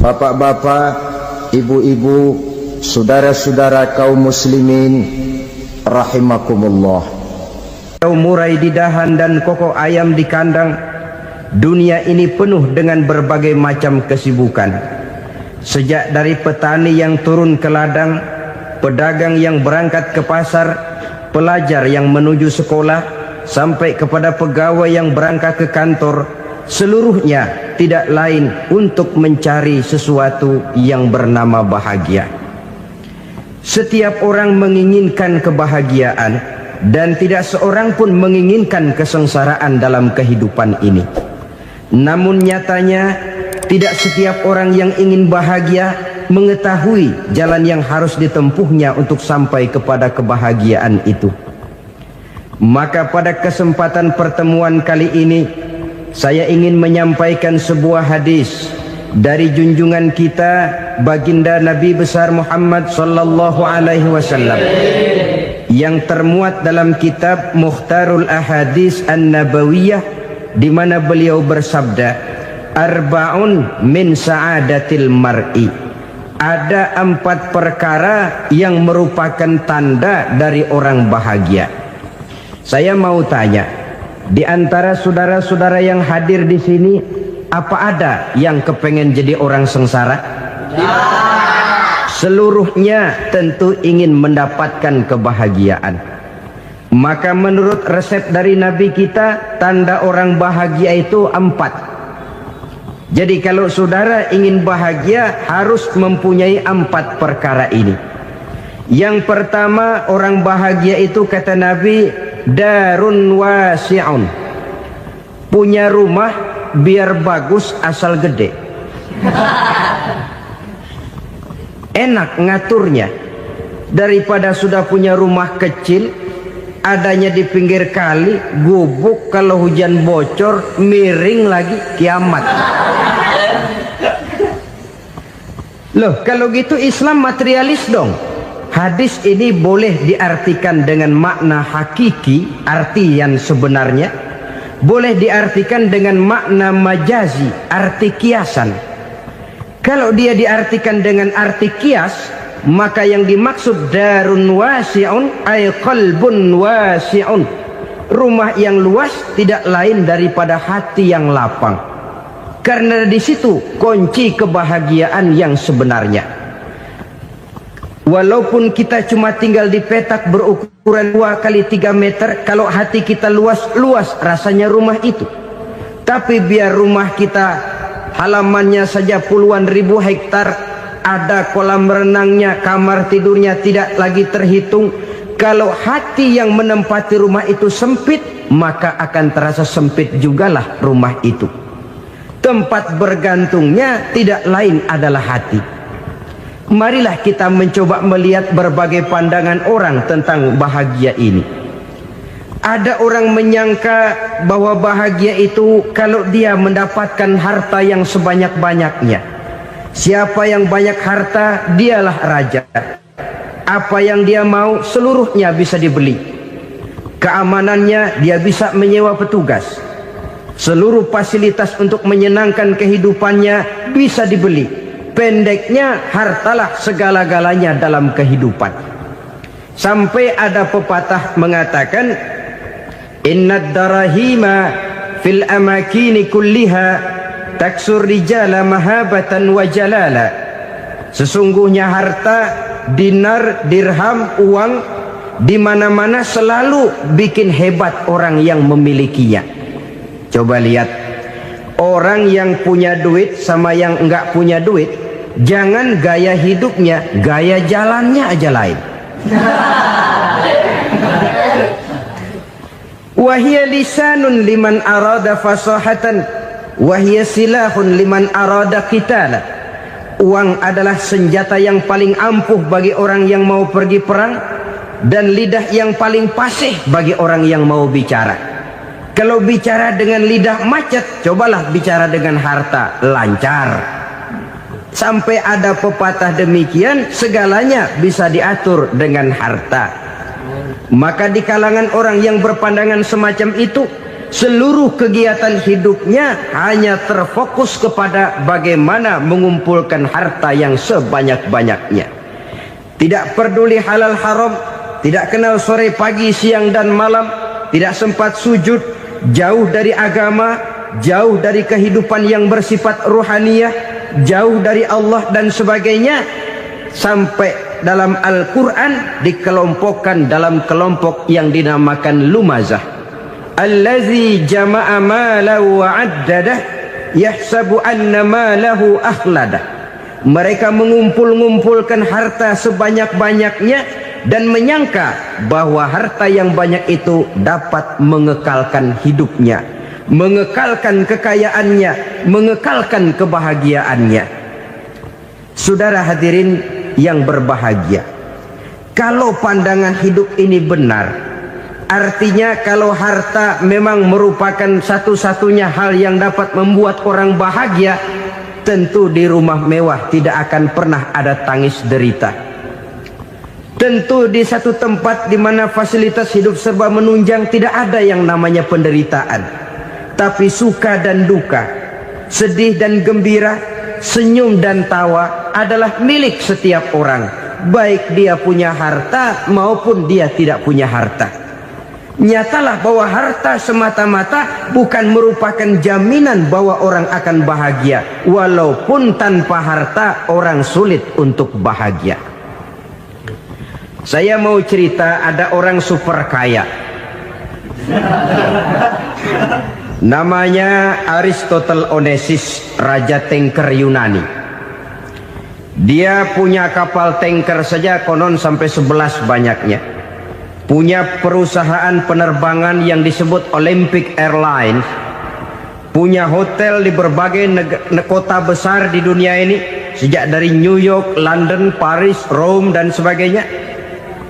Bapak-bapak, ibu-ibu, saudara-saudara kaum muslimin rahimakumullah. Murai di dahan dan koko ayam di kandang, dunia ini penuh dengan berbagai macam kesibukan. Sejak dari petani yang turun ke ladang, pedagang yang berangkat ke pasar, pelajar yang menuju sekolah, sampai kepada pegawai yang berangkat ke kantor, seluruhnya tidak lain untuk mencari sesuatu yang bernama bahagia. Setiap orang menginginkan kebahagiaan, dan tidak seorang pun menginginkan kesengsaraan dalam kehidupan ini. Namun nyatanya tidak setiap orang yang ingin bahagia mengetahui jalan yang harus ditempuhnya untuk sampai kepada kebahagiaan itu. Maka pada kesempatan pertemuan kali ini, saya ingin menyampaikan sebuah hadis dari junjungan kita baginda Nabi besar Muhammad sallallahu alaihi wasallam yang termuat dalam kitab Mukhtarul Ahadis An-Nabawiyah, di mana beliau bersabda, arba'un min sa'adatil mar'i. Ada 4 perkara yang merupakan tanda dari orang bahagia. Saya mau tanya, di antara saudara-saudara yang hadir di sini, apa ada yang kepengen jadi orang sengsara? Seluruhnya tentu ingin mendapatkan kebahagiaan. Maka menurut resep dari Nabi kita, tanda orang bahagia itu 4. Jadi kalau saudara ingin bahagia, harus mempunyai 4 perkara ini. Yang pertama, orang bahagia itu kata Nabi, darun wasi'un. Punya rumah biar bagus asal gede. Enak ngaturnya, daripada sudah punya rumah kecil adanya di pinggir kali, gubuk, kalau hujan bocor, miring lagi, kiamat. Loh, kalau gitu Islam materialis dong. Hadis ini boleh diartikan dengan makna hakiki, arti yang sebenarnya, boleh diartikan dengan makna majazi, arti kiasan. Kalau dia diartikan dengan arti kias, maka yang dimaksud darun wasi'un ay qalbun wasi'un. Rumah yang luas tidak lain daripada hati yang lapang. Karena di situ kunci kebahagiaan yang sebenarnya. Walaupun kita cuma tinggal di petak berukuran 2 kali 3 meter, kalau hati kita luas-luas rasanya rumah itu. Tapi biar rumah kita halamannya saja puluhan ribu hektar, ada kolam renangnya, kamar tidurnya tidak lagi terhitung. Kalau hati yang menempati rumah itu sempit, maka akan terasa sempit jugalah rumah itu. Tempat bergantungnya tidak lain adalah hati. Marilah kita mencoba melihat berbagai pandangan orang tentang bahagia ini. Ada orang menyangka bahwa bahagia itu kalau dia mendapatkan harta yang sebanyak-banyaknya. Siapa yang banyak harta, dialah raja. Apa yang dia mau, seluruhnya bisa dibeli. Keamanannya, dia bisa menyewa petugas. Seluruh fasilitas untuk menyenangkan kehidupannya bisa dibeli. Pendeknya, hartalah segala-galanya dalam kehidupan. Sampai ada pepatah mengatakan, innad darahima fil amakini kulliha taksur rijala mahabatan wa jalala. Sesungguhnya harta, dinar, dirham, uang di mana-mana selalu bikin hebat orang yang memilikinya. Coba lihat, orang yang punya duit sama yang enggak punya duit, jangan gaya hidupnya, gaya jalannya aja lain. Wahia lisanun liman arada fasahatan, wahia silahun liman arada qitala. Uang adalah senjata yang paling ampuh bagi orang yang mau pergi perang, dan lidah yang paling fasih bagi orang yang mau bicara. Kalau bicara dengan lidah macet, cobalah bicara dengan harta, lancar. Sampai ada pepatah demikian, segalanya bisa diatur dengan harta. Maka di kalangan orang yang berpandangan semacam itu, seluruh kegiatan hidupnya hanya terfokus kepada bagaimana mengumpulkan harta yang sebanyak-banyaknya. Tidak peduli halal haram, tidak kenal sore pagi siang dan malam, tidak sempat sujud, jauh dari agama, jauh dari kehidupan yang bersifat ruhaniyah, jauh dari Allah dan sebagainya. Sampai dalam Al-Quran dikelompokkan dalam kelompok yang dinamakan lumazah. Allazi jama'a malahu wa 'addadah yahsabu anna malahu akhladah. Mereka mengumpul-ngumpulkan harta sebanyak-banyaknya dan menyangka bahwa harta yang banyak itu dapat mengekalkan hidupnya, mengekalkan kekayaannya, mengekalkan kebahagiaannya. Saudara hadirin yang berbahagia, kalau pandangan hidup ini benar, artinya kalau harta memang merupakan satu-satunya hal yang dapat membuat orang bahagia, tentu di rumah mewah tidak akan pernah ada tangis derita. Tentu di satu tempat di mana fasilitas hidup serba menunjang tidak ada yang namanya penderitaan. Tapi suka dan duka, sedih dan gembira, senyum dan tawa adalah milik setiap orang, baik dia punya harta maupun dia tidak punya harta. Nyatalah bahwa harta semata-mata bukan merupakan jaminan bahwa orang akan bahagia, walaupun tanpa harta orang sulit untuk bahagia. Saya mau cerita, ada orang super kaya, namanya Aristotle Onesimus, raja tanker Yunani. Dia punya kapal tanker saja konon sampai 11 banyaknya. Punya perusahaan penerbangan yang disebut Olympic Airlines. Punya hotel di berbagai kota besar di dunia ini, sejak dari New York, London, Paris, Rome dan sebagainya.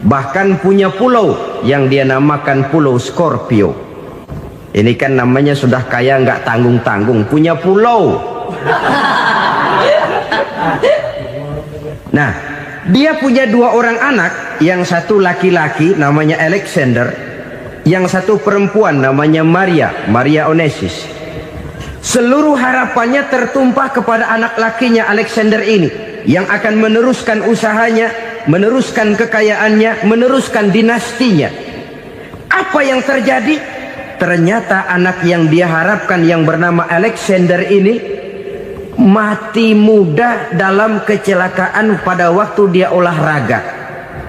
Bahkan punya pulau yang dia namakan Pulau Scorpio. Ini kan namanya sudah kaya nggak tanggung-tanggung, punya pulau. Nah, dia punya 2 orang anak, yang satu laki-laki namanya Alexander, yang satu perempuan namanya Maria Onesimus. Seluruh harapannya tertumpah kepada anak lakinya Alexander ini, yang akan meneruskan usahanya, meneruskan kekayaannya, meneruskan dinastinya. Apa yang terjadi? Ternyata anak yang dia harapkan yang bernama Alexander ini mati muda dalam kecelakaan pada waktu dia olahraga.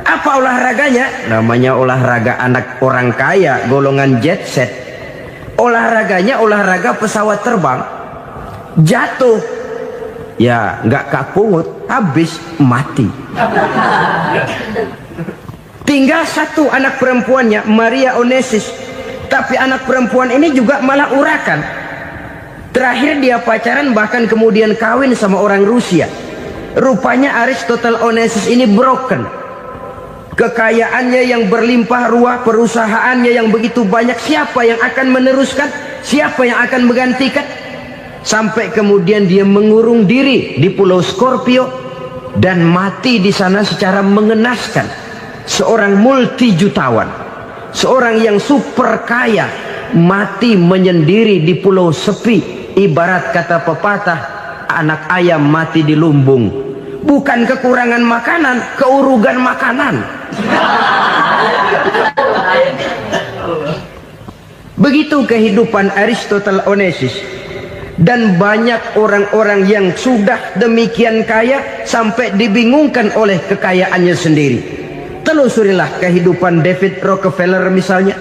Apa olahraganya? Namanya olahraga anak orang kaya, golongan jet set. Olahraganya olahraga pesawat terbang. Jatuh, ya nggak kapungut, habis mati. Tinggal satu anak perempuannya, Maria Onesimus. Tapi anak perempuan ini juga malah urakan. Terakhir dia pacaran, bahkan kemudian kawin sama orang Rusia. Rupanya Aristotle Onesimus ini broken. Kekayaannya yang berlimpah ruah, perusahaannya yang begitu banyak, siapa yang akan meneruskan? Siapa yang akan menggantikan? Sampai kemudian dia mengurung diri di Pulau Scorpio dan mati di sana secara mengenaskan. Seorang multi jutawan, seorang yang super kaya, mati menyendiri di pulau sepi. Ibarat kata pepatah, anak ayam mati di lumbung. Bukan kekurangan makanan, keurugan makanan. Begitu kehidupan Aristotle Onesimus. Dan banyak orang-orang yang sudah demikian kaya sampai dibingungkan oleh kekayaannya sendiri. Telusurilah kehidupan David Rockefeller misalnya,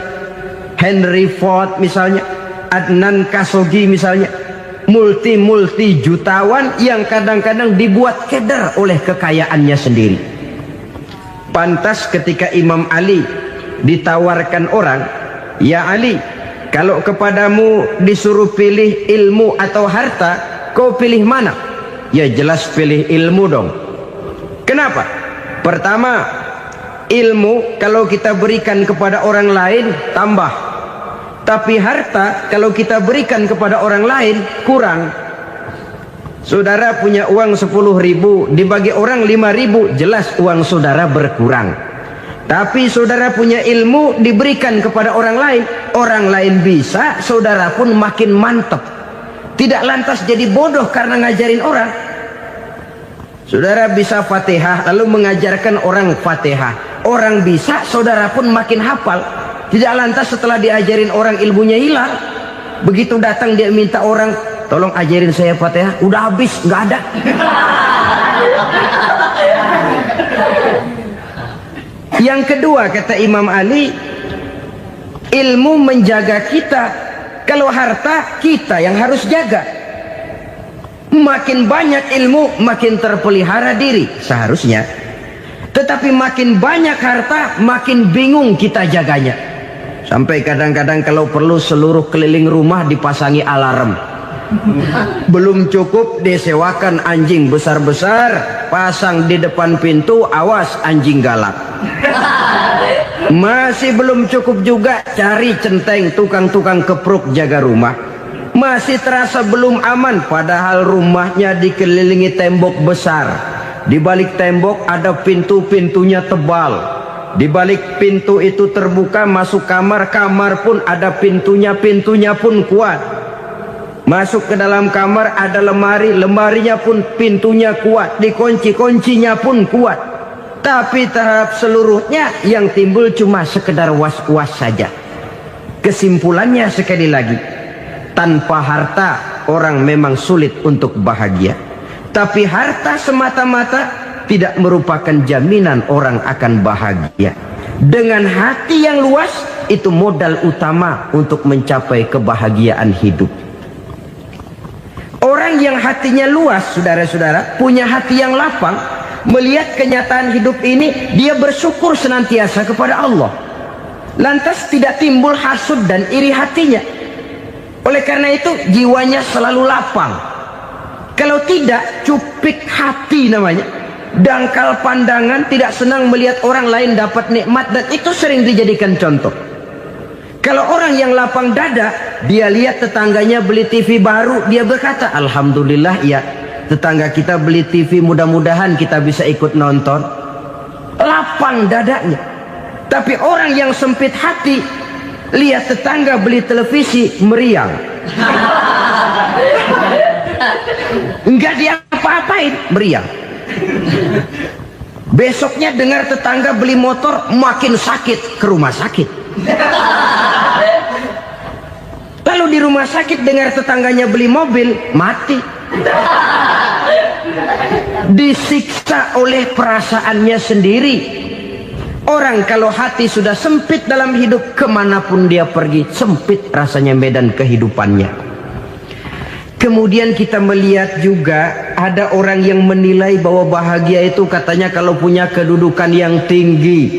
Henry Ford misalnya, Adnan Khashoggi misalnya. Multi jutawan yang kadang-kadang dibuat keder oleh kekayaannya sendiri. Pantas ketika Imam Ali ditawarkan orang, "Ya Ali, kalau kepadamu disuruh pilih ilmu atau harta, kau pilih mana?" Ya jelas pilih ilmu dong. Kenapa? Pertama, ilmu kalau kita berikan kepada orang lain tambah. Tapi harta kalau kita berikan kepada orang lain kurang. Saudara punya uang 10.000, dibagi orang 5.000, jelas uang saudara berkurang. Tapi saudara punya ilmu diberikan kepada orang lain bisa, saudara pun makin mantap. Tidak lantas jadi bodoh karena ngajarin orang. Saudara bisa Fatihah lalu mengajarkan orang Fatihah. Orang bisa, saudara pun makin hafal. Tidak lantas setelah diajarin orang ilmunya hilang. Begitu datang dia minta orang, tolong ajarin saya Fatihah, udah habis, nggak ada. Yang kedua kata Imam Ali, ilmu menjaga kita. Kalau harta kita yang harus jaga. Makin banyak ilmu makin terpelihara diri seharusnya. Tetapi makin banyak harta makin bingung kita jaganya. Sampai kadang-kadang kalau perlu seluruh keliling rumah dipasangi alarm. Belum cukup disewakan anjing besar-besar, pasang di depan pintu, awas anjing galak. Masih belum cukup juga cari centeng tukang-tukang kepruk jaga rumah. Masih terasa belum aman padahal rumahnya dikelilingi tembok besar. Di balik tembok ada pintu-pintunya tebal. Di balik pintu itu terbuka masuk kamar, kamar pun ada pintunya, pintunya pun kuat. Masuk ke dalam kamar ada lemari, lemarinya pun pintunya kuat, dikunci, kuncinya pun kuat. Tapi terhadap seluruhnya yang timbul cuma sekedar was-was saja. Kesimpulannya sekali lagi, tanpa harta orang memang sulit untuk bahagia. Tapi harta semata-mata tidak merupakan jaminan orang akan bahagia. Dengan hati yang luas itu modal utama untuk mencapai kebahagiaan hidup. Orang yang hatinya luas, saudara-saudara, punya hati yang lapang, melihat kenyataan hidup ini, dia bersyukur senantiasa kepada Allah. Lantas tidak timbul hasud dan iri hatinya. Oleh karena itu jiwanya selalu lapang. Kalau tidak, cupik hati namanya. Dangkal pandangan, tidak senang melihat orang lain dapat nikmat, dan itu sering dijadikan contoh. Kalau orang yang lapang dada, dia lihat tetangganya beli TV baru, dia berkata, alhamdulillah ya, tetangga kita beli TV, mudah-mudahan kita bisa ikut nonton. Lapang dadanya. Tapi orang yang sempit hati, lihat tetangga beli televisi, meriang. Enggak diapa-apain, meriang. Besoknya dengar tetangga beli motor, makin sakit, ke rumah sakit. Lalu di rumah sakit dengar tetangganya beli mobil, mati. Disiksa oleh perasaannya sendiri. Orang kalau hati sudah sempit dalam hidup, kemanapun dia pergi, sempit rasanya medan kehidupannya. Kemudian kita melihat juga ada orang yang menilai bahwa bahagia itu katanya kalau punya kedudukan yang tinggi,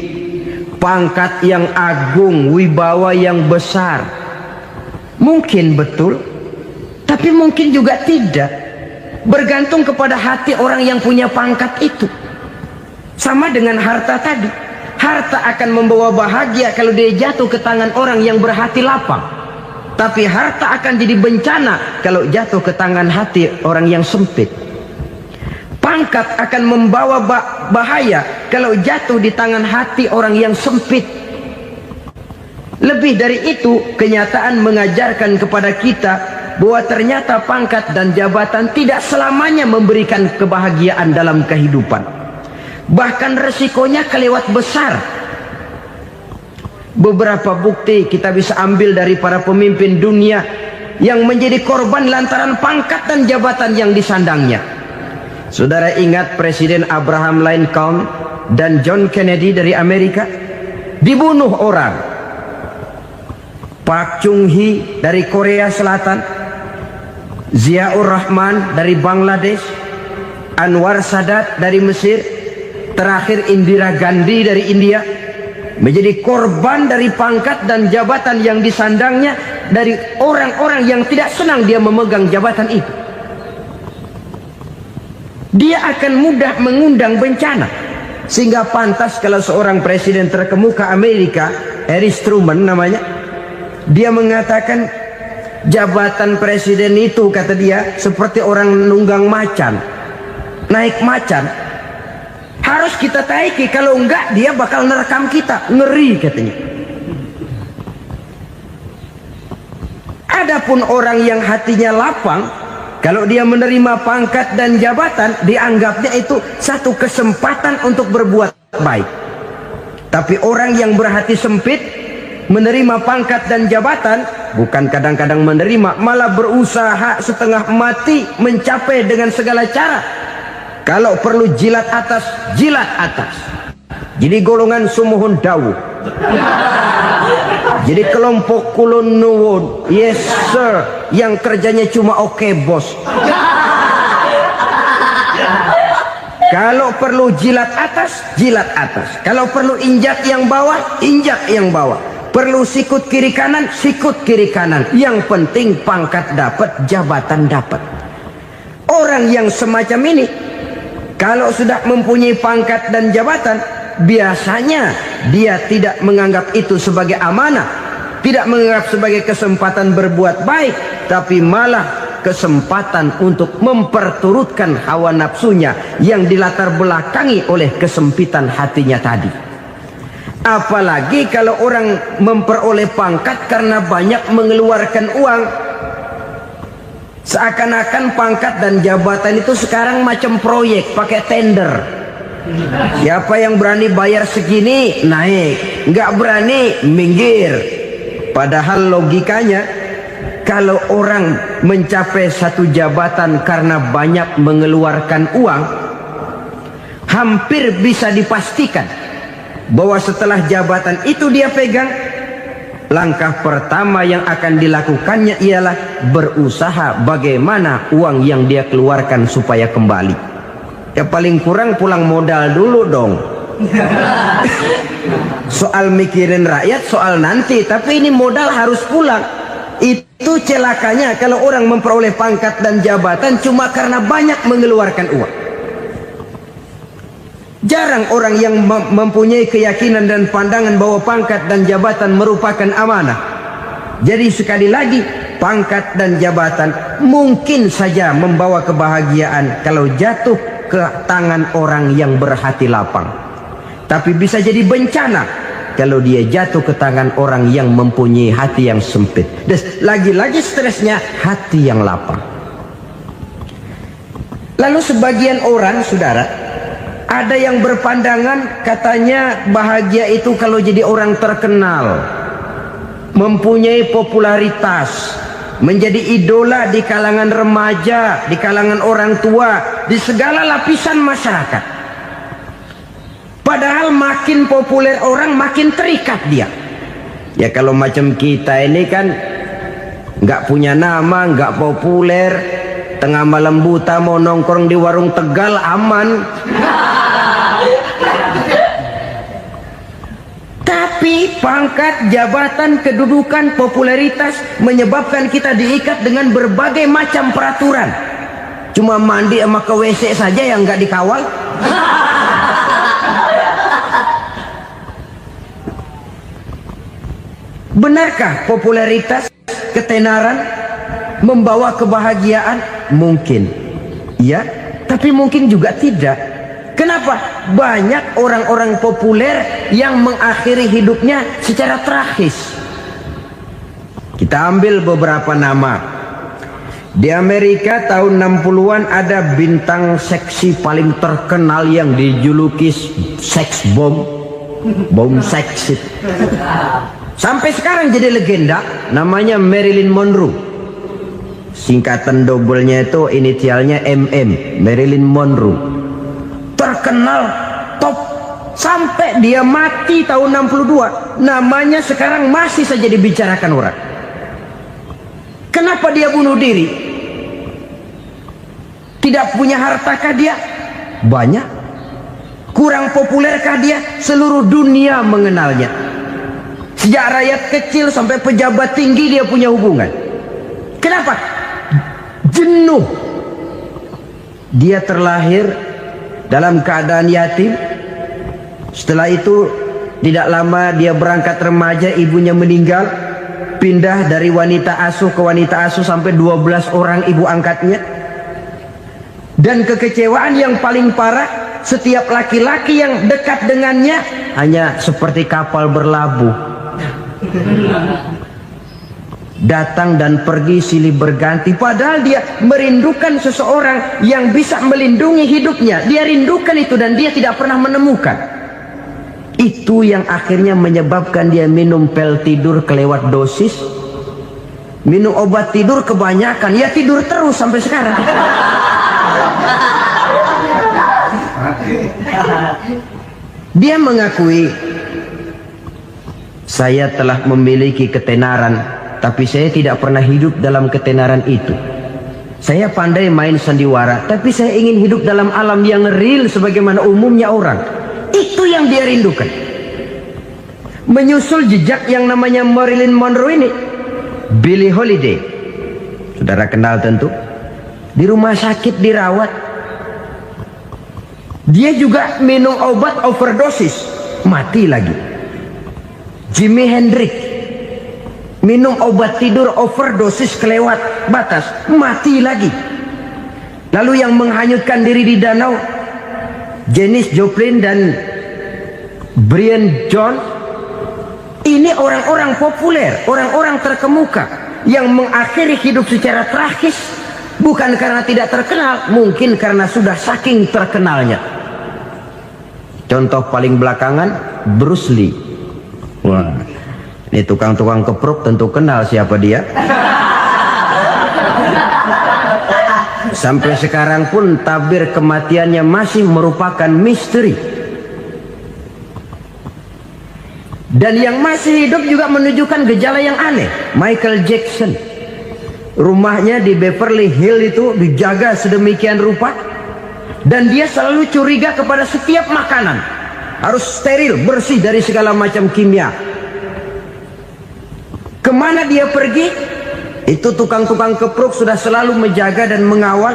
pangkat yang agung, wibawa yang besar. Mungkin betul, tapi mungkin juga tidak. Bergantung kepada hati orang yang punya pangkat itu. Sama dengan harta tadi. Harta akan membawa bahagia kalau dia jatuh ke tangan orang yang berhati lapang. Tapi harta akan jadi bencana kalau jatuh ke tangan hati orang yang sempit. Pangkat akan membawa bahaya kalau jatuh di tangan hati orang yang sempit. Lebih dari itu, kenyataan mengajarkan kepada kita bahwa ternyata pangkat dan jabatan tidak selamanya memberikan kebahagiaan dalam kehidupan. Bahkan resikonya kelewat besar. Beberapa bukti kita bisa ambil dari para pemimpin dunia yang menjadi korban lantaran pangkat dan jabatan yang disandangnya. Saudara ingat Presiden Abraham Lincoln dan John Kennedy dari Amerika? Dibunuh orang. Park Chung-hee dari Korea Selatan, Ziaur Rahman dari Bangladesh, Anwar Sadat dari Mesir, terakhir Indira Gandhi dari India, menjadi korban dari pangkat dan jabatan yang disandangnya dari orang-orang yang tidak senang dia memegang jabatan itu. Dia akan mudah mengundang bencana. Sehingga pantas kalau seorang presiden terkemuka Amerika, Harry Truman namanya, dia mengatakan jabatan presiden itu, kata dia, seperti orang nunggang macan, naik macan. harus kita taiki, kalau enggak dia bakal nerekam kita. Ngeri katanya. Adapun orang yang hatinya lapang, kalau dia menerima pangkat dan jabatan, dianggapnya itu satu kesempatan untuk berbuat baik. Tapi orang yang berhati sempit, menerima pangkat dan jabatan, bukan kadang-kadang menerima, malah berusaha setengah mati mencapai dengan segala cara. Kalau perlu jilat atas, jilat atas. Jadi golongan sumuhun dawu. Jadi kelompok kulon nuwun, yes sir, yang kerjanya cuma oke bos. Kalau perlu jilat atas, jilat atas. Kalau perlu injak yang bawah, injak yang bawah. Perlu sikut kiri kanan, sikut kiri kanan. Yang penting pangkat dapat, jabatan dapat. Orang yang semacam ini, kalau sudah mempunyai pangkat dan jabatan, biasanya dia tidak menganggap itu sebagai amanah, tidak menganggap sebagai kesempatan berbuat baik, tapi malah kesempatan untuk memperturutkan hawa nafsunya yang dilatar belakangi oleh kesempitan hatinya tadi. Apalagi kalau orang memperoleh pangkat karena banyak mengeluarkan uang. Seakan-akan pangkat dan jabatan itu sekarang macam proyek, pakai tender. Siapa yang berani bayar segini, naik. Nggak berani, minggir. Padahal logikanya, kalau orang mencapai satu jabatan karena banyak mengeluarkan uang, hampir bisa dipastikan bahwa setelah jabatan itu dia pegang, langkah pertama yang akan dilakukannya ialah berusaha bagaimana uang yang dia keluarkan supaya kembali. Ya paling kurang pulang modal dulu dong. Soal mikirin rakyat soal nanti, tapi ini modal harus pulang. Itu celakanya kalau orang memperoleh pangkat dan jabatan cuma karena banyak mengeluarkan uang. Jarang orang yang mempunyai keyakinan dan pandangan bahwa pangkat dan jabatan merupakan amanah. Jadi sekali lagi, pangkat dan jabatan mungkin saja membawa kebahagiaan kalau jatuh ke tangan orang yang berhati lapang. Tapi bisa jadi bencana kalau dia jatuh ke tangan orang yang mempunyai hati yang sempit. Dan lagi-lagi stresnya hati yang lapang. Lalu sebagian orang, saudara, ada yang berpandangan katanya bahagia itu kalau jadi orang terkenal, mempunyai popularitas, menjadi idola di kalangan remaja, di kalangan orang tua, di segala lapisan masyarakat. Padahal makin populer orang makin terikat dia. Ya kalau macam kita ini kan nggak punya nama, nggak populer, tengah malam buta mau nongkrong di warung Tegal aman. Tapi pangkat, jabatan, kedudukan, popularitas menyebabkan kita diikat dengan berbagai macam peraturan. Cuma mandi sama ke WC saja yang nggak dikawal. Benarkah popularitas, ketenaran membawa kebahagiaan? Mungkin. Ya, tapi mungkin juga tidak. Kenapa? Banyak orang-orang populer yang mengakhiri hidupnya secara tragis. Kita ambil beberapa nama. Di Amerika tahun 60-an ada bintang seksi paling terkenal yang dijuluki seks bom. Bom seks. Sampai sekarang jadi legenda, namanya Marilyn Monroe. Singkatan doublenya itu inisialnya MM, Marilyn Monroe. Terkenal top sampai dia mati tahun 62, namanya sekarang masih saja dibicarakan orang. Kenapa dia bunuh diri? Tidak punya hartakah dia? Banyak. Kurang populerkah dia? Seluruh dunia mengenalnya. Sejak rakyat kecil sampai pejabat tinggi dia punya hubungan. Kenapa? Jenuh. Dia terlahir dalam keadaan yatim. Setelah itu tidak lama dia berangkat remaja, ibunya meninggal, pindah dari wanita asuh ke wanita asuh sampai 12 orang ibu angkatnya. Dan kekecewaan yang paling parah, setiap laki-laki yang dekat dengannya hanya seperti kapal berlabuh. Datang dan pergi silih berganti, padahal dia merindukan seseorang yang bisa melindungi hidupnya. Dia rindukan itu dan dia tidak pernah menemukan. Itu yang akhirnya menyebabkan dia minum pil tidur kelewat dosis, minum obat tidur kebanyakan, ya tidur terus sampai sekarang. Dia mengakui, saya telah memiliki ketenaran, tapi saya tidak pernah hidup dalam ketenaran itu. Saya pandai main sandiwara, tapi saya ingin hidup dalam alam yang real sebagaimana umumnya orang. Itu yang dia rindukan. Menyusul jejak yang namanya Marilyn Monroe ini, Billie Holiday, saudara kenal tentu, di rumah sakit dirawat. Dia juga minum obat overdosis, mati lagi. Jimi Hendrix minum obat tidur overdosis kelewat batas, mati lagi. Lalu yang menghanyutkan diri di danau, Janis Joplin dan Brian Jones. Ini orang-orang populer, orang-orang terkemuka yang mengakhiri hidup secara tragis, bukan karena tidak terkenal, mungkin karena sudah saking terkenalnya. Contoh paling belakangan, Bruce Lee. Wah, ini tukang-tukang kepruk tentu kenal siapa dia. Sampai sekarang pun tabir kematiannya masih merupakan misteri. Dan yang masih hidup juga menunjukkan gejala yang aneh. Michael Jackson, rumahnya di Beverly Hills itu dijaga sedemikian rupa, dan dia selalu curiga kepada setiap makanan harus steril, bersih dari segala macam kimia. Kemana dia pergi, itu tukang-tukang kepruk sudah selalu menjaga dan mengawal,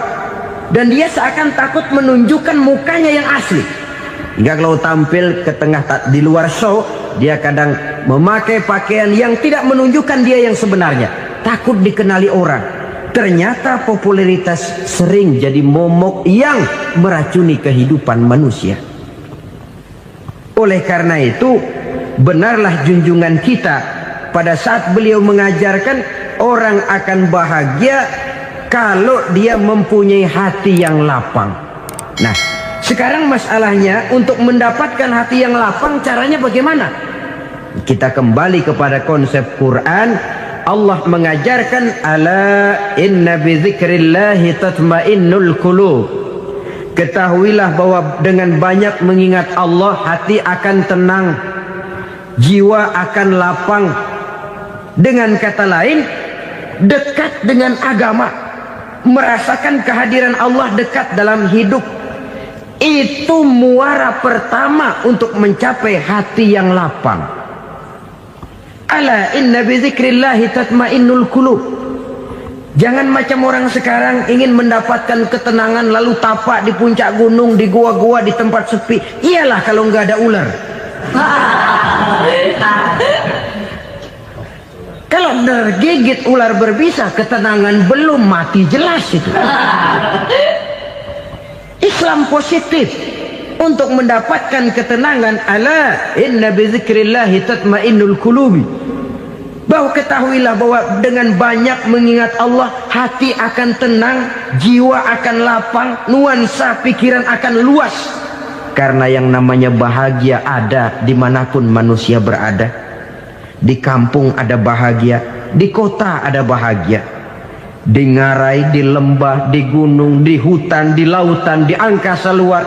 dan dia seakan takut menunjukkan mukanya yang asli. Hingga kalau tampil ke tengah di luar show, dia kadang memakai pakaian yang tidak menunjukkan dia yang sebenarnya, takut dikenali orang. Ternyata popularitas sering jadi momok yang meracuni kehidupan manusia. Oleh karena itu, benarlah junjungan kita pada saat beliau mengajarkan orang akan bahagia kalau dia mempunyai hati yang lapang. Nah, sekarang masalahnya untuk mendapatkan hati yang lapang, caranya bagaimana? Kita kembali kepada konsep Quran. Allah mengajarkan, ala inna bizikrillahi tatmainnul qulub. Ketahuilah bahwa dengan banyak mengingat Allah, hati akan tenang, jiwa akan lapang. Dengan kata lain, dekat dengan agama, merasakan kehadiran Allah dekat dalam hidup, itu muara pertama untuk mencapai hati yang lapang. Ala inna bizikrillahi tatmainnul qulub. Jangan macam orang sekarang ingin mendapatkan ketenangan lalu tapak di puncak gunung, di gua-gua, di tempat sepi. Iyalah kalau nggak ada ular. Kalau tergigit ular berbisa, ketenangan belum, mati jelas itu. Islam positif untuk mendapatkan ketenangan. Ala inna bizikrillahi tatmainnul qulubi. Bahwa ketahuilah bahwa dengan banyak mengingat Allah, hati akan tenang, jiwa akan lapang, nuansa pikiran akan luas. Karena yang namanya bahagia ada dimanapun manusia berada. Di kampung ada bahagia, di kota ada bahagia, di ngarai, di lembah, di gunung, di hutan, di lautan, di angkasa luar,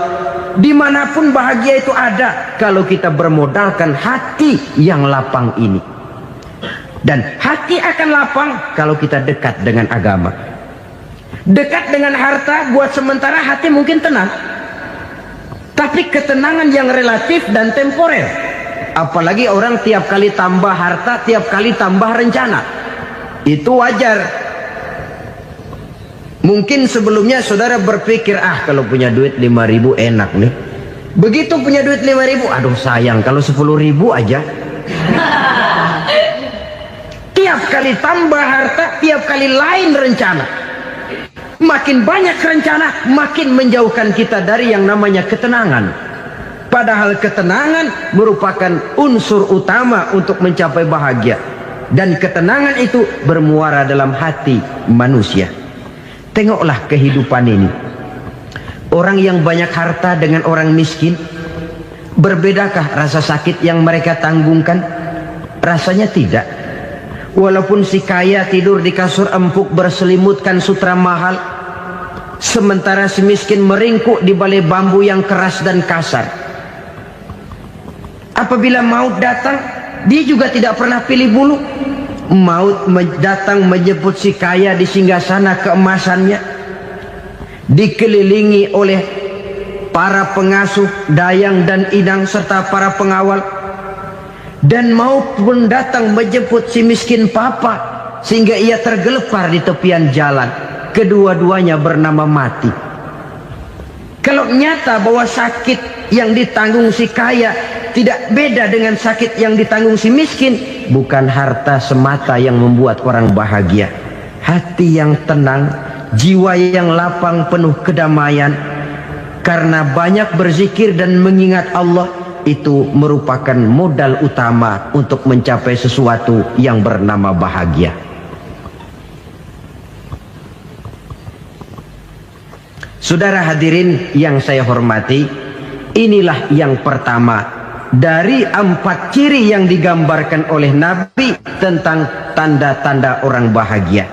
dimanapun bahagia itu ada kalau kita bermodalkan hati yang lapang ini. Dan hati akan lapang kalau kita dekat dengan agama. Dekat dengan harta buat sementara hati mungkin tenang, tapi ketenangan yang relatif dan temporer. Apalagi orang tiap kali tambah harta, tiap kali tambah rencana. Itu wajar. Mungkin sebelumnya saudara berpikir, kalau punya duit 5.000 enak nih. Begitu punya duit 5.000, aduh sayang kalau 10.000 aja. Tiap kali tambah harta, tiap kali lain rencana. Makin banyak rencana, makin menjauhkan kita dari yang namanya ketenangan. Padahal ketenangan merupakan unsur utama untuk mencapai bahagia. Dan ketenangan itu bermuara dalam hati manusia. Tengoklah kehidupan ini. Orang yang banyak harta dengan orang miskin, berbedakah rasa sakit yang mereka tanggungkan? Rasanya tidak. Walaupun si kaya tidur di kasur empuk berselimutkan sutra mahal, sementara si miskin meringkuk di balai bambu yang keras dan kasar. Apabila maut datang, dia juga tidak pernah pilih bulu. Maut datang menjemput si kaya di singgasana keemasannya, dikelilingi oleh para pengasuh, dayang dan inang serta para pengawal. Dan maut pun datang menjemput si miskin papa, sehingga ia tergelepar di tepian jalan. Kedua-duanya bernama mati. Kalau nyata bahwa sakit yang ditanggung si kaya tidak beda dengan sakit yang ditanggung si miskin, bukan harta semata yang membuat orang bahagia. Hati yang tenang, jiwa yang lapang penuh kedamaian, karena banyak berzikir dan mengingat Allah, itu merupakan modal utama untuk mencapai sesuatu yang bernama bahagia. Saudara hadirin yang saya hormati, inilah yang pertama dari 4 ciri yang digambarkan oleh Nabi tentang tanda-tanda orang bahagia.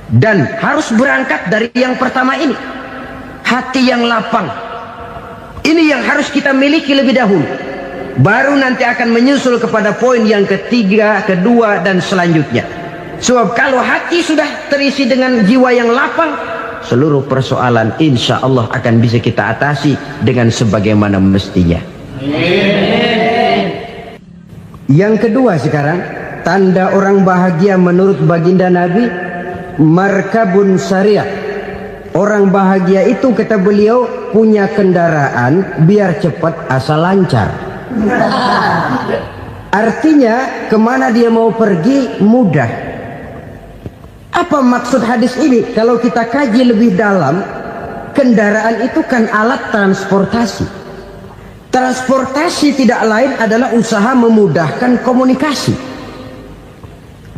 Dan harus berangkat dari yang pertama ini, hati yang lapang. Ini yang harus kita miliki lebih dahulu, baru nanti akan menyusul kepada poin yang ketiga, kedua dan selanjutnya. Sebab kalau hati sudah terisi dengan jiwa yang lapang, seluruh persoalan insya Allah akan bisa kita atasi dengan sebagaimana mestinya. Yang kedua sekarang, tanda orang bahagia menurut baginda Nabi, markabun syariah. Orang bahagia itu, kata beliau, punya kendaraan biar cepat asal lancar. Artinya kemana dia mau pergi mudah. Apa maksud hadis ini? Kalau kita kaji lebih dalam, kendaraan itu kan alat transportasi. Transportasi tidak lain adalah usaha memudahkan komunikasi.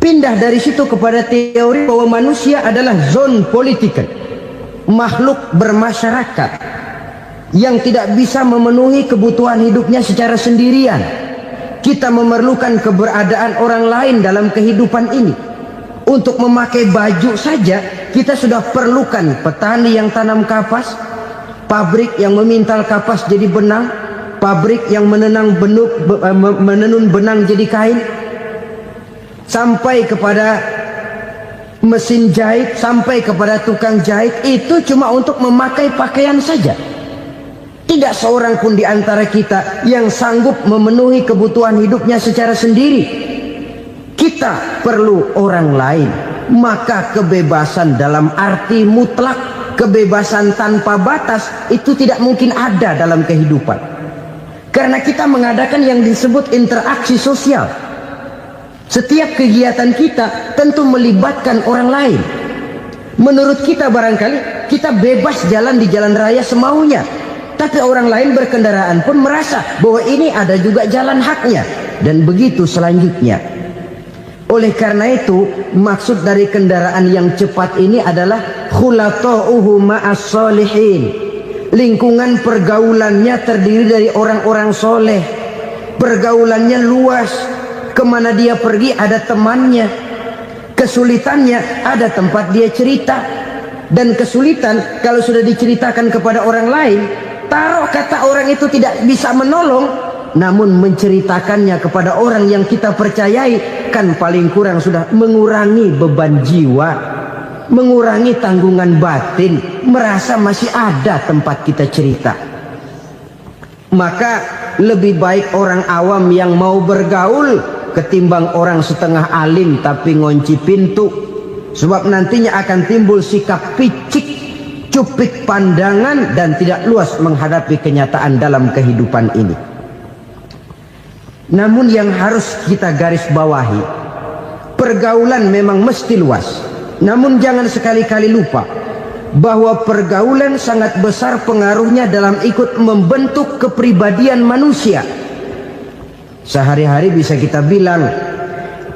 Pindah dari situ kepada teori bahwa manusia adalah zon political, makhluk bermasyarakat yang tidak bisa memenuhi kebutuhan hidupnya secara sendirian. Kita memerlukan keberadaan orang lain dalam kehidupan ini. Untuk memakai baju saja kita sudah perlukan petani yang tanam kapas, pabrik yang memintal kapas jadi benang, pabrik yang menenun benang jadi kain, sampai kepada mesin jahit, sampai kepada tukang jahit. Itu cuma untuk memakai pakaian saja. Tidak seorang pun di antara kita yang sanggup memenuhi kebutuhan hidupnya secara sendiri. Kita perlu orang lain. Maka kebebasan dalam arti mutlak, kebebasan tanpa batas, itu tidak mungkin ada dalam kehidupan. Karena kita mengadakan yang disebut interaksi sosial. Setiap kegiatan kita tentu melibatkan orang lain. Menurut kita barangkali kita bebas jalan di jalan raya semaunya, tapi orang lain berkendaraan pun merasa bahwa ini ada juga jalan haknya, dan begitu selanjutnya. Oleh karena itu, maksud dari kendaraan yang cepat ini adalah khulatuhu ma'as solihin. Lingkungan pergaulannya terdiri dari orang-orang soleh. Pergaulannya luas. Kemana dia pergi ada temannya. Kesulitannya ada tempat dia cerita. Dan kesulitan kalau sudah diceritakan kepada orang lain, taruh kata orang itu tidak bisa menolong, namun menceritakannya kepada orang yang kita percayai, kan paling kurang sudah mengurangi beban jiwa, mengurangi tanggungan batin, merasa masih ada tempat kita cerita. Maka lebih baik orang awam yang mau bergaul ketimbang orang setengah alim tapi ngunci pintu. Sebab nantinya akan timbul sikap picik, cupik pandangan, dan tidak luas menghadapi kenyataan dalam kehidupan ini. Namun yang harus kita garis bawahi, pergaulan memang mesti luas. Namun jangan sekali-kali lupa bahwa pergaulan sangat besar pengaruhnya dalam ikut membentuk kepribadian manusia. Sehari-hari bisa kita bilang,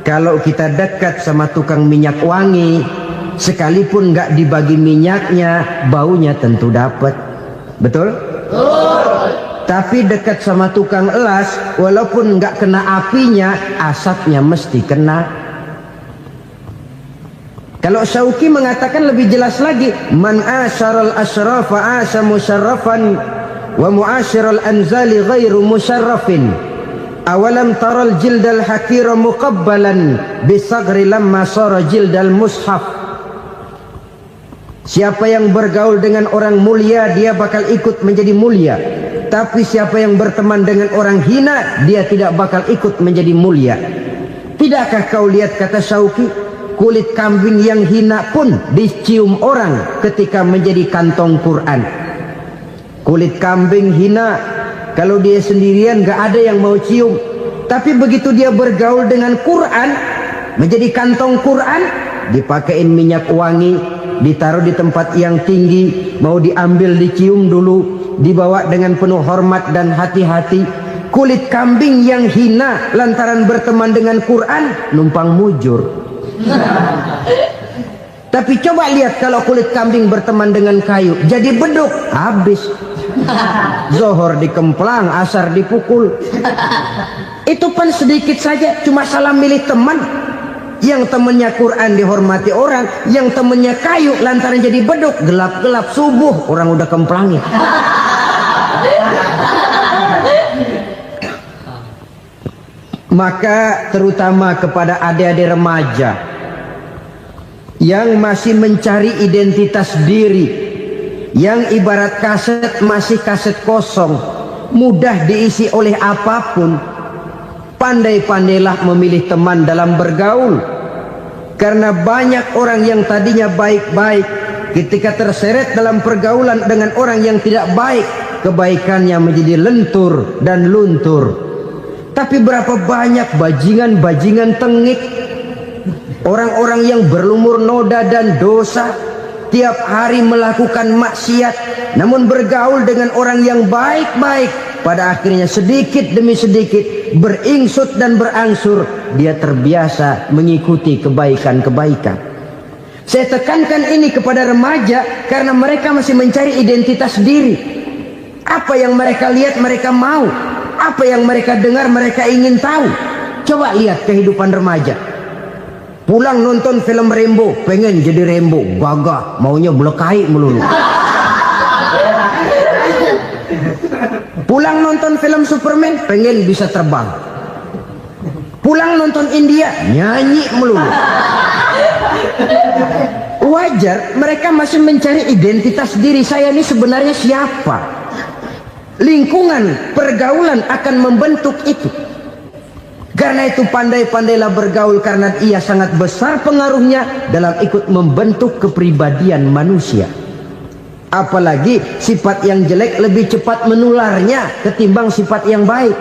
kalau kita dekat sama tukang minyak wangi, sekalipun nggak dibagi minyaknya, baunya tentu dapat. Betul? Tapi dekat sama tukang elas, walaupun nggak kena apinya, asapnya mesti kena. Kalau Syauqi mengatakan lebih jelas lagi, man asyaral asyrafa asa musyarrafan wa muasyiral anzali ghairu musyarrafin. Awalam taral jildal hakira muqabbalan bisagri lamma sara jildal mushaf. Siapa yang bergaul dengan orang mulia, dia bakal ikut menjadi mulia. Tapi siapa yang berteman dengan orang hina, dia tidak bakal ikut menjadi mulia. Tidakkah kau lihat, kata Syauqi, kulit kambing yang hina pun dicium orang ketika menjadi kantong Quran. Kulit kambing hina, kalau dia sendirian gak ada yang mau cium. Tapi begitu dia bergaul dengan Quran, menjadi kantong Quran, dipakein minyak wangi, ditaruh di tempat yang tinggi, mau diambil dicium dulu, dibawa dengan penuh hormat dan hati-hati. Kulit kambing yang hina lantaran berteman dengan Quran, numpang mujur. Tapi coba lihat kalau kulit kambing berteman dengan kayu, jadi beduk, habis. Zohor dikemplang, asar dipukul. Itu pun sedikit saja, cuma salah milih teman. Yang temannya Quran dihormati orang, yang temannya kayu lantaran jadi beduk, gelap-gelap subuh orang udah kemplangin. Maka terutama kepada adik-adik remaja yang masih mencari identitas diri, yang ibarat kaset masih kaset kosong, mudah diisi oleh apapun, pandai-pandailah memilih teman dalam bergaul. Karena banyak orang yang tadinya baik-baik, ketika terseret dalam pergaulan dengan orang yang tidak baik, kebaikannya menjadi lentur dan luntur. Tapi berapa banyak bajingan-bajingan tengik, orang-orang yang berlumur noda dan dosa, tiap hari melakukan maksiat, namun bergaul dengan orang yang baik-baik, pada akhirnya sedikit demi sedikit beringsut dan berangsur dia terbiasa mengikuti kebaikan-kebaikan. Saya tekankan ini kepada remaja karena mereka masih mencari identitas diri. Apa yang mereka lihat mereka mau, apa yang mereka dengar mereka ingin tahu. Coba lihat kehidupan remaja. Pulang nonton film Rambo, pengen jadi Rambo, gagah, maunya belekai melulu. Pulang nonton film Superman, pengen bisa terbang. Pulang nonton India, nyanyi melulu. Wajar, mereka masih mencari identitas diri. Saya ini sebenarnya siapa? Lingkungan, pergaulan akan membentuk itu. Karena itu pandai-pandailah bergaul, karena ia sangat besar pengaruhnya dalam ikut membentuk kepribadian manusia. Apalagi sifat yang jelek lebih cepat menularnya ketimbang sifat yang baik.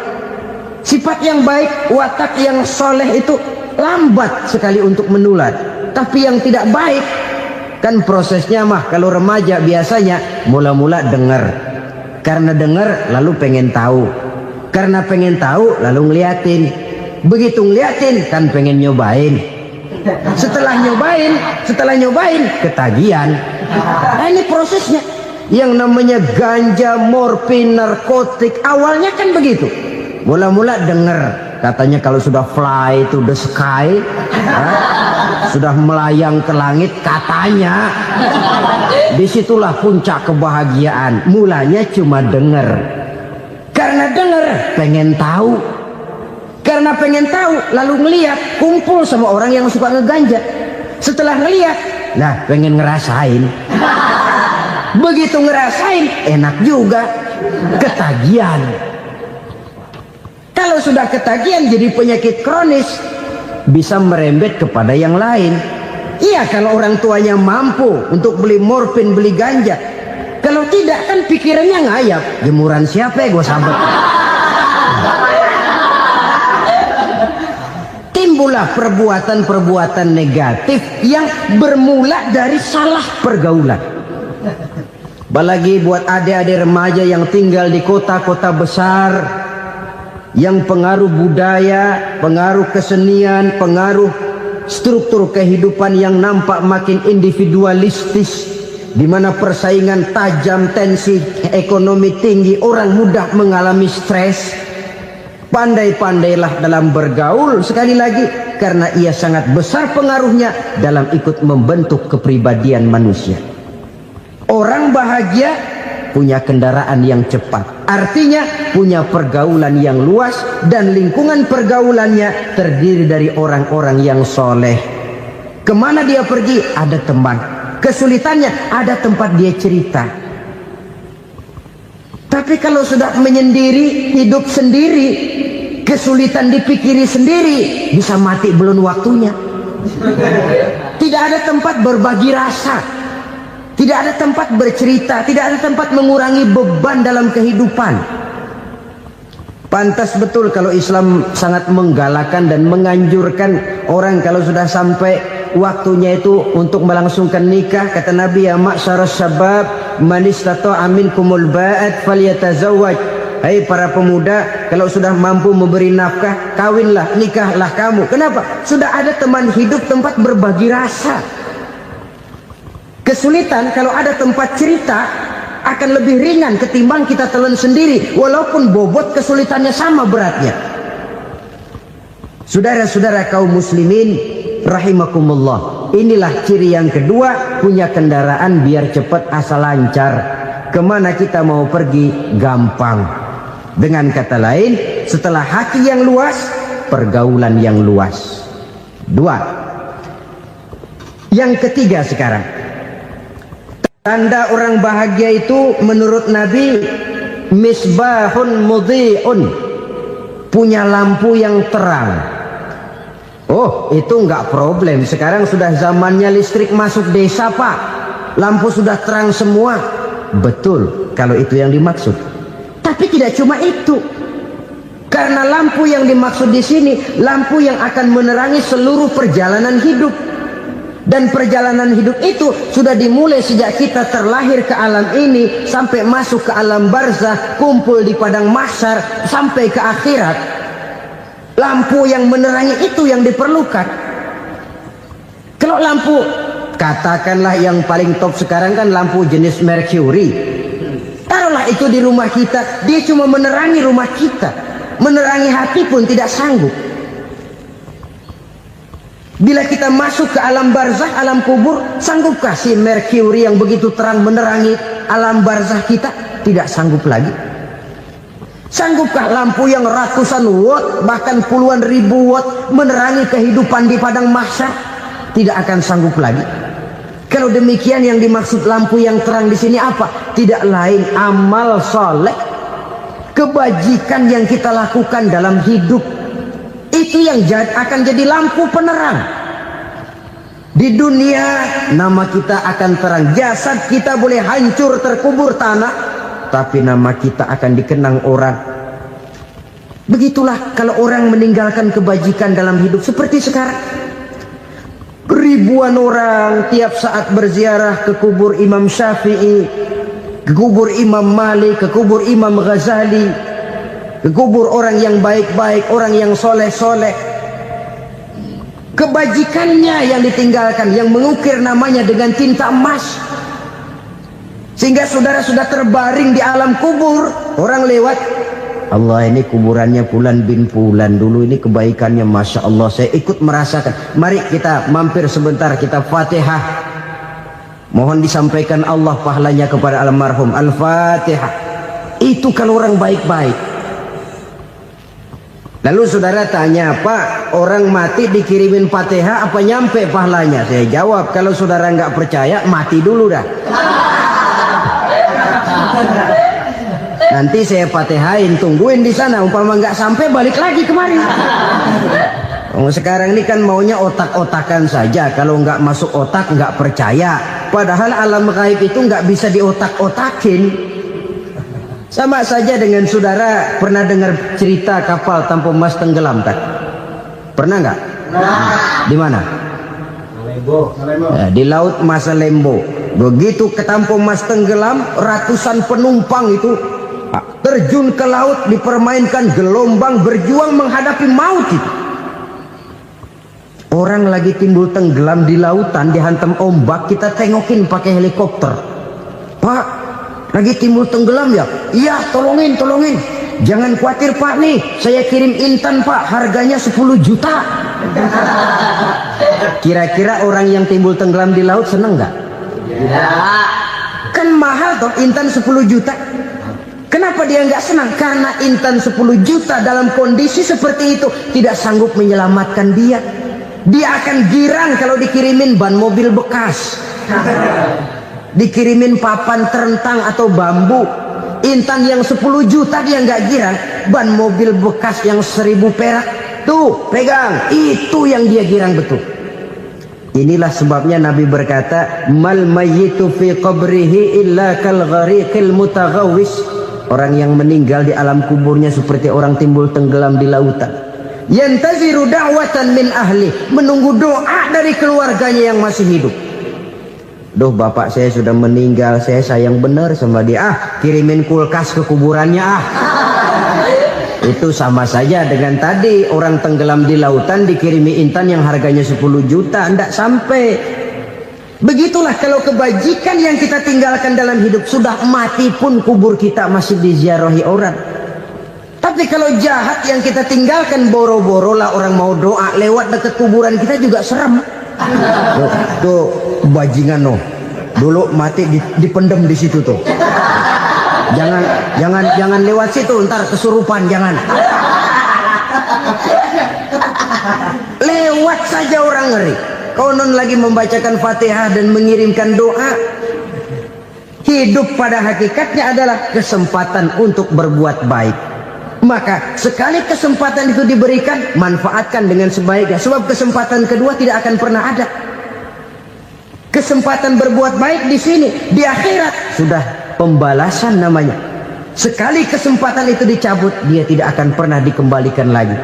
Sifat yang baik, watak yang soleh itu lambat sekali untuk menular. Tapi yang tidak baik, kan prosesnya mah kalau remaja biasanya mula-mula dengar. Karena dengar lalu pengen tahu. Karena pengen tahu lalu ngeliatin. Begitu ngeliatin kan pengen nyobain. Setelah nyobain ketagihan. Nah, ini prosesnya. Yang namanya ganja, morfin, narkotik, awalnya kan begitu. Mula-mula dengar, katanya kalau sudah fly to the sky, sudah melayang ke langit, katanya disitulah puncak kebahagiaan. Mulanya cuma dengar. Karena dengar pengen tahu. Karena pengen tahu lalu ngeliat, kumpul sama orang yang suka ngeganja. Setelah ngeliat, nah pengen ngerasain. Begitu ngerasain enak juga, ketagihan. Kalau sudah ketagihan jadi penyakit kronis, bisa merembet kepada yang lain. Iya, kalau orang tuanya mampu untuk beli morfin, beli ganja. Kalau tidak kan pikirannya ngayap, jemuran siapa ya gue sabet. Timbullah perbuatan-perbuatan negatif yang bermula dari salah pergaulan. Apalagi buat adik-adik remaja yang tinggal di kota-kota besar, yang pengaruh budaya, pengaruh kesenian, pengaruh struktur kehidupan yang nampak makin individualistis, di mana persaingan tajam, tensi ekonomi tinggi, orang mudah mengalami stres. Pandai-pandailah dalam bergaul, sekali lagi, karena ia sangat besar pengaruhnya dalam ikut membentuk kepribadian manusia. Orang bahagia punya kendaraan yang cepat, artinya punya pergaulan yang luas, dan lingkungan pergaulannya terdiri dari orang-orang yang soleh. Kemana dia pergi ada teman, kesulitannya ada tempat dia cerita. Tapi kalau sudah menyendiri, hidup sendiri, kesulitan dipikiri sendiri, bisa mati belum waktunya. Tidak ada tempat berbagi rasa, tidak ada tempat bercerita, tidak ada tempat mengurangi beban dalam kehidupan. Pantas betul kalau Islam sangat menggalakkan dan menganjurkan orang kalau sudah sampai waktunya itu untuk melangsungkan nikah. Kata Nabi, ya ma'syaras syabab man istata'a minkumul ba'at falyatazawwaj. Hai para pemuda, kalau sudah mampu memberi nafkah, kawinlah, nikahlah kamu. Kenapa? Sudah ada teman hidup, tempat berbagi rasa. Kesulitan kalau ada tempat cerita akan lebih ringan ketimbang kita telan sendiri, walaupun bobot kesulitannya sama beratnya. Saudara-saudara kaum muslimin rahimakumullah, inilah ciri yang kedua, punya kendaraan biar cepat asal lancar. Kemana kita mau pergi gampang. Dengan kata lain, setelah hati yang luas, pergaulan yang luas. Dua. Yang ketiga sekarang, tanda orang bahagia itu menurut Nabi, misbahun mudhi'un, punya lampu yang terang. Oh, itu enggak problem. Sekarang sudah zamannya listrik masuk desa, Pak. Lampu sudah terang semua. Betul, kalau itu yang dimaksud. Tapi tidak cuma itu. Karena lampu yang dimaksud di sini, lampu yang akan menerangi seluruh perjalanan hidup. Dan perjalanan hidup itu sudah dimulai sejak kita terlahir ke alam ini, sampai masuk ke alam barzakh, kumpul di padang mahsyar, sampai ke akhirat. Lampu yang menerangi itu yang diperlukan. Kalau lampu, katakanlah yang paling top sekarang kan lampu jenis Mercury. Taruhlah itu di rumah kita, dia cuma menerangi rumah kita, menerangi hati pun tidak sanggup. Bila kita masuk ke alam barzakh, alam kubur, sanggupkah si Mercury yang begitu terang menerangi alam barzakh kita? Tidak sanggup lagi. Sanggupkah lampu yang ratusan watt, bahkan puluhan ribu watt menerangi kehidupan di padang mahsyar? Tidak akan sanggup lagi. Kalau demikian, yang dimaksud lampu yang terang di sini apa? Tidak lain amal soleh, kebajikan yang kita lakukan dalam hidup. Itu yang akan jadi lampu penerang. Di dunia nama kita akan terang. Jasad kita boleh hancur terkubur tanah, tapi nama kita akan dikenang orang. Begitulah kalau orang meninggalkan kebajikan dalam hidup seperti sekarang. Ribuan orang tiap saat berziarah ke kubur Imam Syafi'i, ke kubur Imam Malik, ke kubur Imam Ghazali, ke kubur orang yang baik-baik, orang yang soleh-soleh. Kebajikannya yang ditinggalkan, yang mengukir namanya dengan tinta emas. Sehingga saudara sudah terbaring di alam kubur, orang lewat, Allah, ini kuburannya Fulan bin Fulan, dulu ini kebaikannya Masya Allah, saya ikut merasakan. Mari kita mampir sebentar, kita Fatihah. Mohon disampaikan Allah pahalanya kepada almarhum. Al-Fatihah. Itu kalau orang baik-baik. Lalu saudara tanya, Pak, orang mati dikirimin Fatihah apa nyampe pahalanya? Saya jawab, kalau saudara nggak percaya, mati dulu dah. Nanti saya Fatihain, tungguin di sana. Umpama nggak sampai, balik lagi kemari. Sekarang ini kan maunya otak-otakan saja. Kalau nggak masuk otak, nggak percaya. Padahal alam gaib itu nggak bisa diotak-otakin. Sama saja dengan saudara pernah dengar cerita kapal tanpa emas tenggelam, tak? Pernah nggak? Di mana? Malembo. Ya, di laut Masa Lembo. Begitu ketampung Mas tenggelam, ratusan penumpang itu terjun ke laut, dipermainkan gelombang, berjuang menghadapi maut itu. Orang lagi timbul tenggelam di lautan, dihantam ombak, kita tengokin pakai helikopter. Pak, lagi timbul tenggelam ya? Iya, tolongin. Jangan khawatir Pak, nih saya kirim intan Pak, harganya 10 juta. Kira-kira orang yang timbul tenggelam di laut seneng nggak? Ya. Kan mahal toh intan 10 juta. Kenapa dia nggak senang? Karena intan 10 juta dalam kondisi seperti itu tidak sanggup menyelamatkan dia. Dia akan girang kalau dikirimin ban mobil bekas, dikirimin papan terentang atau bambu. Intan yang 10 juta dia nggak girang. Ban mobil bekas yang 1000 perak, tuh pegang, itu yang dia girang betul. Inilah sebabnya Nabi berkata, mal mayyitu fi qabrihi illa kal ghariqil mutaghawwis. Orang yang meninggal di alam kuburnya seperti orang timbul tenggelam di lautan. Yantaziru da'watan min ahli, menunggu doa dari keluarganya yang masih hidup. Duh, bapak saya sudah meninggal, saya sayang benar sama dia. Kirimin kulkas ke kuburannya Itu sama saja dengan tadi orang tenggelam di lautan dikirimi intan yang harganya 10 juta, ndak sampai. Begitulah kalau kebajikan yang kita tinggalkan dalam hidup, sudah mati pun kubur kita masih diziarahi orang. Tapi kalau jahat yang kita tinggalkan, boro-boro lah orang mau doa lewat dekat kuburan kita juga serem. Tuh bajingan no, dulu mati dipendem di situ tuh. Jangan lewat situ, ntar kesurupan, jangan. Lewat saja orang ngeri. Konon lagi membacakan Fatihah dan mengirimkan doa. Hidup pada hakikatnya adalah kesempatan untuk berbuat baik. Maka sekali kesempatan itu diberikan, manfaatkan dengan sebaiknya. Sebab kesempatan kedua tidak akan pernah ada. Kesempatan berbuat baik di sini, di akhirat sudah pembalasan namanya. Sekali kesempatan itu dicabut, dia tidak akan pernah dikembalikan lagi.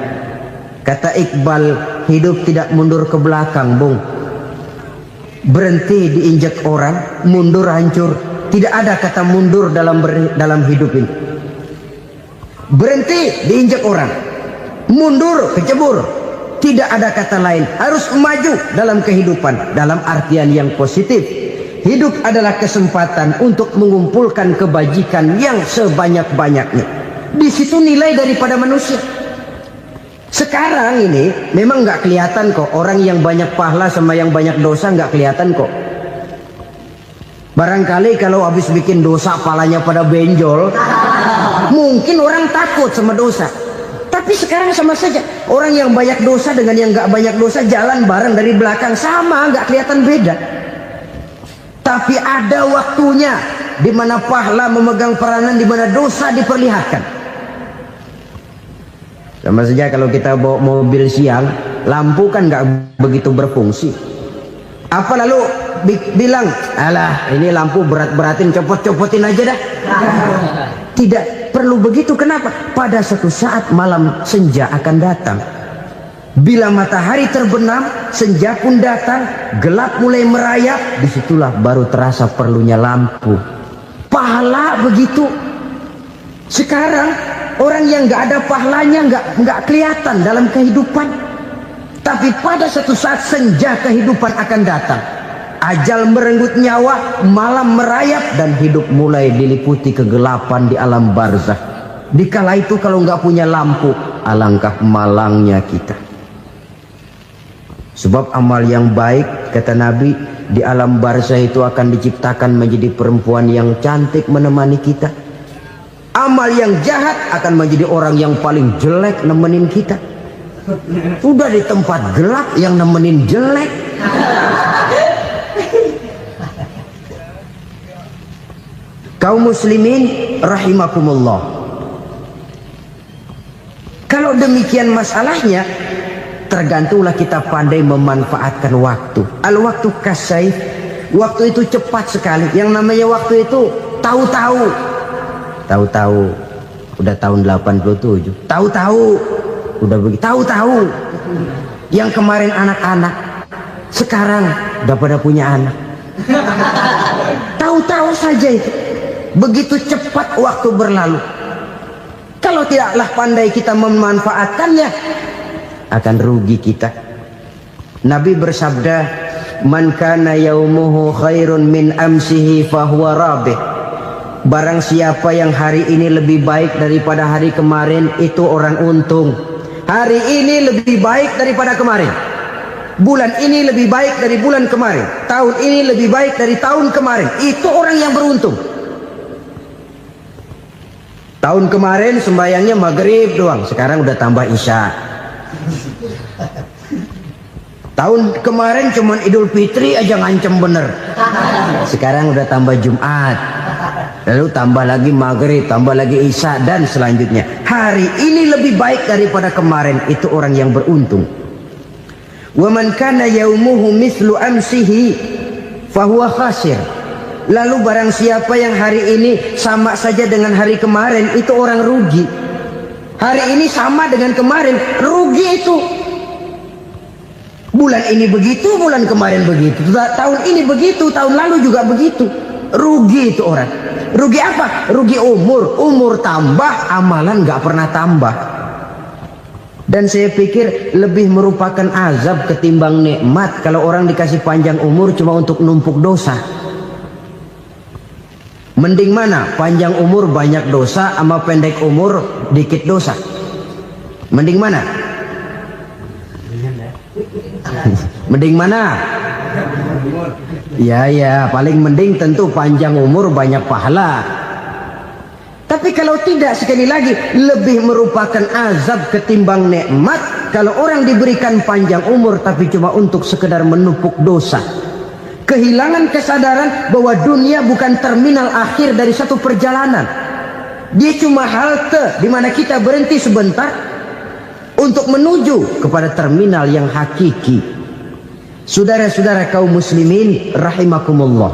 Kata Iqbal, hidup tidak mundur ke belakang, Bung. Berhenti diinjak orang, mundur hancur. Tidak ada kata mundur dalam hidup ini. Berhenti diinjak orang, mundur kecebur. Tidak ada kata lain. Harus maju dalam kehidupan, dalam artian yang positif. Hidup adalah kesempatan untuk mengumpulkan kebajikan yang sebanyak-banyaknya. Di situ nilai daripada manusia. Sekarang ini memang nggak kelihatan kok, orang yang banyak pahala sama yang banyak dosa nggak kelihatan kok. Barangkali kalau habis bikin dosa palanya pada benjol, mungkin orang takut sama dosa. Tapi sekarang sama saja, orang yang banyak dosa dengan yang nggak banyak dosa jalan bareng dari belakang, sama, nggak kelihatan beda. Tapi ada waktunya di mana pahala memegang peranan, di mana dosa diperlihatkan. Sama saja kalau kita bawa mobil siang, lampu kan nggak begitu berfungsi. Apa lalu bilang, alah ini lampu berat-beratin, copot-copotin aja dah. Tidak perlu begitu. Kenapa? Pada suatu saat malam senja akan datang. Bila matahari terbenam, senja pun datang, gelap mulai merayap, disitulah baru terasa perlunya lampu. Pahala begitu. Sekarang orang yang nggak ada pahalanya nggak kelihatan dalam kehidupan. Tapi pada suatu saat senja kehidupan akan datang. Ajal merenggut nyawa, malam merayap, dan hidup mulai diliputi kegelapan di alam barzakh. Dikala itu kalau nggak punya lampu, alangkah malangnya kita. Sebab amal yang baik, kata Nabi, di alam barzakh itu akan diciptakan menjadi perempuan yang cantik menemani kita. Amal yang jahat akan menjadi orang yang paling jelek nemenin kita. Sudah di tempat gelap yang nemenin jelek. Kaum muslimin rahimakumullah. Kalau demikian masalahnya, tergantunglah kita pandai memanfaatkan waktu. Al-waktu kasayf, waktu itu cepat sekali. Yang namanya waktu itu tahu-tahu. Tahu-tahu udah tahun 87. Tahu-tahu udah begitu. Tahu-tahu yang kemarin anak-anak, sekarang udah pada punya anak. Tahu-tahu saja itu. Begitu cepat waktu berlalu. Kalau tidaklah pandai kita memanfaatkannya, akan rugi kita. Nabi bersabda, "Man kana yaumuhu khairun min amsihi fahuwa rabih." Barang siapa yang hari ini lebih baik daripada hari kemarin, itu orang untung. Hari ini lebih baik daripada kemarin. Bulan ini lebih baik dari bulan kemarin. Tahun ini lebih baik dari tahun kemarin. Itu orang yang beruntung. Tahun kemarin sembahyangnya maghrib doang, sekarang udah tambah isya. Tahun kemarin cuman Idul Fitri aja ngancem bener, sekarang udah tambah Jumat, lalu tambah lagi maghrib, tambah lagi isya, dan selanjutnya. Hari ini lebih baik daripada kemarin, itu orang yang beruntung. Wa man kana yaumuhu mithlu amsihi fahuwa khasir. Lalu barang siapa yang hari ini sama saja dengan hari kemarin, itu orang rugi. Hari ini sama dengan kemarin, rugi itu. Bulan ini begitu, bulan kemarin begitu, tahun ini begitu, tahun lalu juga begitu. Rugi itu orang. Rugi apa? Rugi umur. Umur tambah, amalan gak pernah tambah. Dan saya pikir lebih merupakan azab ketimbang nikmat kalau orang dikasih panjang umur cuma untuk numpuk dosa. Mending mana? Panjang umur banyak dosa sama pendek umur dikit dosa? Mending mana? Mending mana? Ya, paling mending tentu panjang umur banyak pahala. Tapi kalau tidak, sekali lagi, lebih merupakan azab ketimbang nikmat kalau orang diberikan panjang umur tapi cuma untuk sekedar menumpuk dosa. Kehilangan kesadaran bahwa dunia bukan terminal akhir dari satu perjalanan. Dia cuma halte di mana kita berhenti sebentar untuk menuju kepada terminal yang hakiki. Saudara-saudara kaum muslimin rahimakumullah,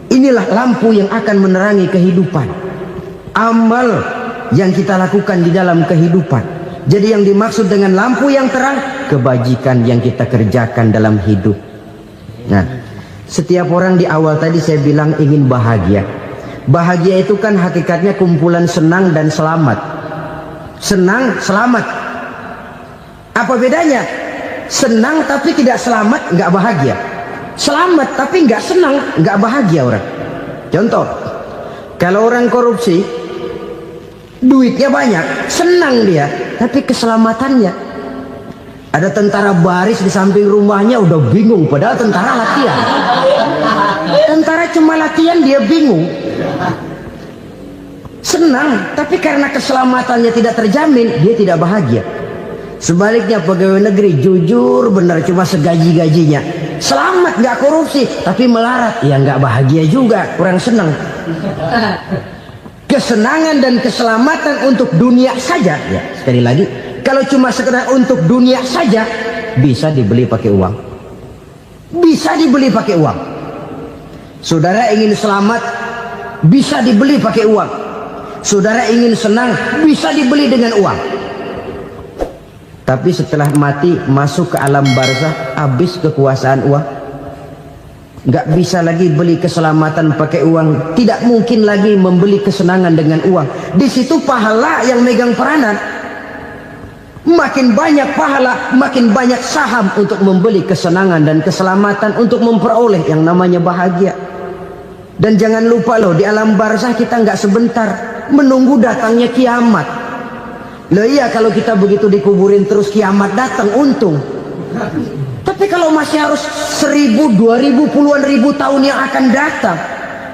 inilah lampu yang akan menerangi kehidupan. Amal yang kita lakukan di dalam kehidupan. Jadi yang dimaksud dengan lampu yang terang, kebajikan yang kita kerjakan dalam hidup. Nah, setiap orang di awal tadi saya bilang ingin bahagia. Bahagia itu kan hakikatnya kumpulan senang dan selamat. Senang, selamat. Apa bedanya? Senang tapi tidak selamat, nggak bahagia. Selamat tapi nggak senang, nggak bahagia orang. Contoh, kalau orang korupsi, duitnya banyak, senang dia, tapi keselamatannya. Ada tentara baris di samping rumahnya udah bingung, padahal tentara latihan. Tentara cuma latihan, dia bingung. Senang, tapi karena keselamatannya tidak terjamin, dia tidak bahagia. Sebaliknya pegawai negeri jujur benar, cuma segaji-gajinya, selamat nggak korupsi, tapi melarat, ya nggak bahagia juga, kurang senang. Kesenangan dan keselamatan untuk dunia saja, ya sekali lagi, kalau cuma sekedar untuk dunia saja, bisa dibeli pakai uang. Bisa dibeli pakai uang. Saudara ingin selamat, bisa dibeli pakai uang. Saudara ingin senang, bisa dibeli dengan uang. Tapi setelah mati, masuk ke alam barzah, habis kekuasaan uang. Nggak bisa lagi beli keselamatan pakai uang. Tidak mungkin lagi membeli kesenangan dengan uang. Di situ pahala yang megang peranan. Makin banyak pahala, makin banyak saham untuk membeli kesenangan dan keselamatan, untuk memperoleh yang namanya bahagia. Dan jangan lupa loh, di alam barzah kita nggak sebentar, menunggu datangnya kiamat. Loh iya, kalau kita begitu dikuburin terus kiamat datang, untung. Tapi kalau masih harus 1000, 2000, puluhan ribu tahun yang akan datang,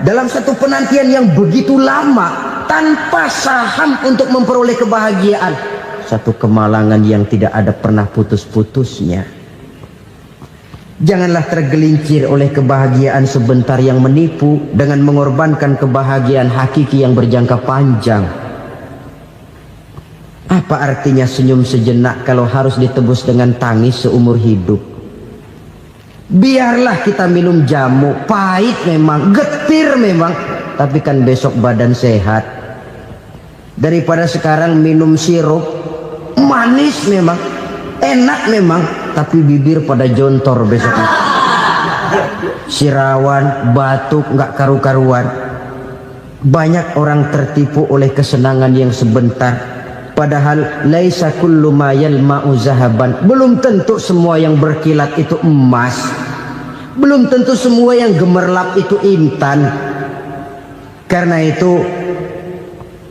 dalam satu penantian yang begitu lama, tanpa saham untuk memperoleh kebahagiaan, satu kemalangan yang tidak ada pernah putus-putusnya. Janganlah tergelincir oleh kebahagiaan sebentar yang menipu dengan mengorbankan kebahagiaan hakiki yang berjangka panjang. Apa artinya senyum sejenak kalau harus ditebus dengan tangis seumur hidup? Biarlah kita minum jamu, pahit memang, getir memang, tapi kan besok badan sehat. Daripada sekarang minum sirup, manis memang, enak memang, tapi bibir pada jontor besoknya. sirawan, batuk, nggak karu-karuan. Banyak orang tertipu oleh kesenangan yang sebentar. Padahal laisa kullu ma yalma'u zahaban. Belum tentu semua yang berkilat itu emas. Belum tentu semua yang gemerlap itu intan. Karena itu,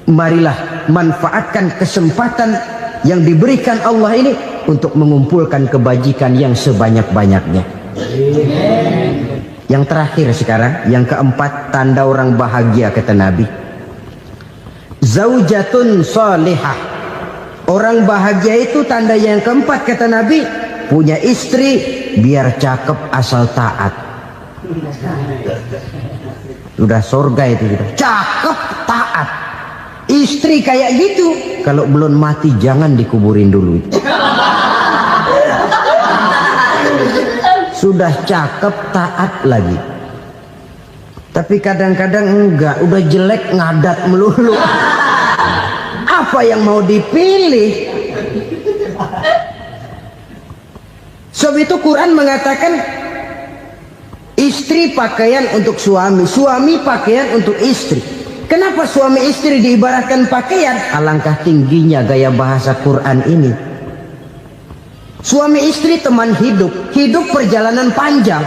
marilah manfaatkan kesempatan yang diberikan Allah ini untuk mengumpulkan kebajikan yang sebanyak-banyaknya. Yang terakhir sekarang, yang keempat, tanda orang bahagia kata Nabi. Zaujatun salihah. Orang bahagia itu tanda yang keempat kata Nabi, punya istri biar cakep asal taat. Sudah surga itu sudah. Cakep taat. Istri kayak gitu, kalau belum mati jangan dikuburin dulu itu. Sudah cakep taat lagi. Tapi kadang-kadang enggak, udah jelek ngadat melulu. Apa yang mau dipilih? Sebab itu Quran mengatakan istri pakaian untuk suami, suami pakaian untuk istri. Kenapa suami istri diibaratkan pakaian? Alangkah tingginya gaya bahasa Quran ini. Suami istri teman hidup, hidup perjalanan panjang.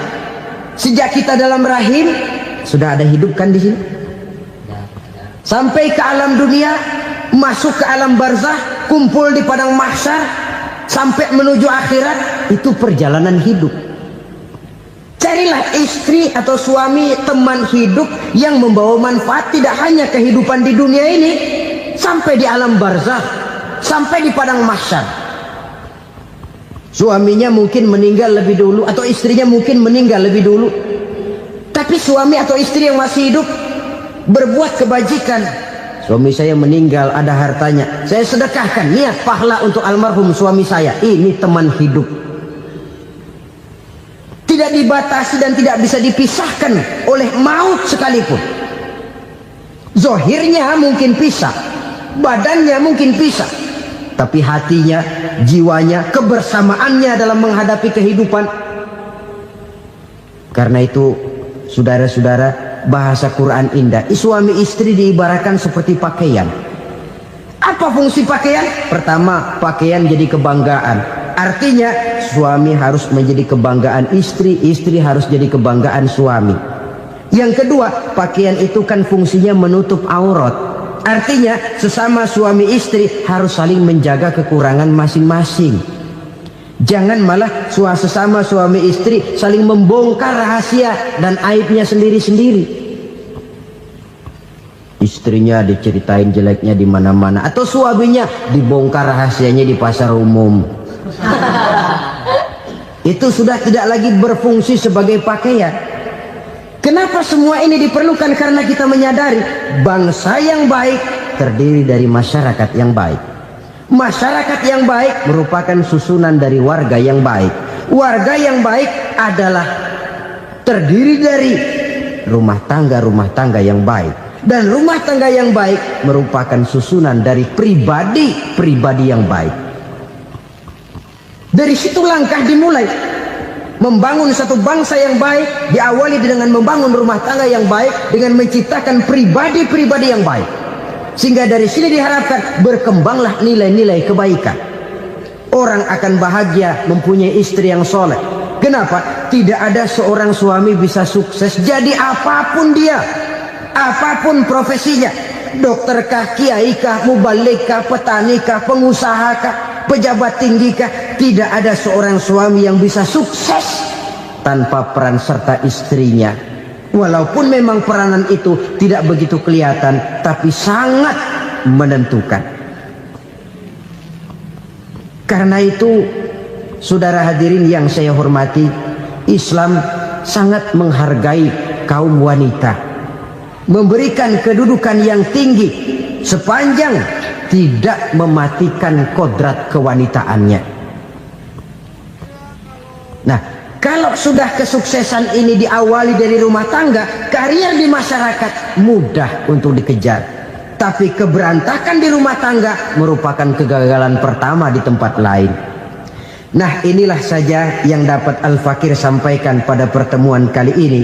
Sejak kita dalam rahim sudah ada hidup kan di sini. Sampai ke alam dunia, masuk ke alam barzah, kumpul di padang mahsyar, sampai menuju akhirat, itu perjalanan hidup. Carilah istri atau suami teman hidup yang membawa manfaat tidak hanya kehidupan di dunia ini, sampai di alam barzah, sampai di padang mahsyar. Suaminya mungkin meninggal lebih dulu atau istrinya mungkin meninggal lebih dulu. Tapi suami atau istri yang masih hidup berbuat kebajikan. Suami saya meninggal, ada hartanya, saya sedekahkan, niat pahala untuk almarhum suami saya. Ini teman hidup. Tidak dibatasi dan tidak bisa dipisahkan oleh maut sekalipun. Zohirnya mungkin pisah, badannya mungkin pisah, tapi hatinya, jiwanya, kebersamaannya dalam menghadapi kehidupan. Karena itu, saudara-saudara, bahasa Quran indah. Suami istri diibaratkan seperti pakaian. Apa fungsi pakaian? Pertama, pakaian jadi kebanggaan. Artinya suami harus menjadi kebanggaan istri, istri harus jadi kebanggaan suami. Yang kedua, pakaian itu kan fungsinya menutup aurat. Artinya sesama suami istri harus saling menjaga kekurangan masing-masing. Jangan malah sesama suami istri saling membongkar rahasia dan aibnya sendiri-sendiri. Istrinya diceritain jeleknya di mana-mana, atau suaminya dibongkar rahasianya di pasar umum. Itu sudah tidak lagi berfungsi sebagai pakaian. Kenapa semua ini diperlukan? Karena kita menyadari bangsa yang baik terdiri dari masyarakat yang baik. Masyarakat yang baik merupakan susunan dari warga yang baik. Warga yang baik adalah terdiri dari rumah tangga yang baik. Dan rumah tangga yang baik merupakan susunan dari pribadi yang baik. Dari situ langkah dimulai. Membangun satu bangsa yang baik diawali dengan membangun rumah tangga yang baik, dengan menciptakan pribadi-pribadi yang baik. Sehingga dari sini diharapkan berkembanglah nilai-nilai kebaikan. Orang akan bahagia mempunyai istri yang soleh. Kenapa? Tidak ada seorang suami bisa sukses jadi apapun dia, apapun profesinya. Dokterkah, kiaikah, mubalikah, petanikah, pengusahakah, pejabat tinggikah, tidak ada seorang suami yang bisa sukses tanpa peran serta istrinya. Walaupun memang peranan itu tidak begitu kelihatan, tapi sangat menentukan. Karena itu, saudara hadirin yang saya hormati, Islam sangat menghargai kaum wanita, memberikan kedudukan yang tinggi sepanjang tidak mematikan kodrat kewanitaannya. Nah, kalau sudah kesuksesan ini diawali dari rumah tangga, karier di masyarakat mudah untuk dikejar. Tapi keberantakan di rumah tangga merupakan kegagalan pertama di tempat lain. Nah, inilah saja yang dapat Al-Fakir sampaikan pada pertemuan kali ini.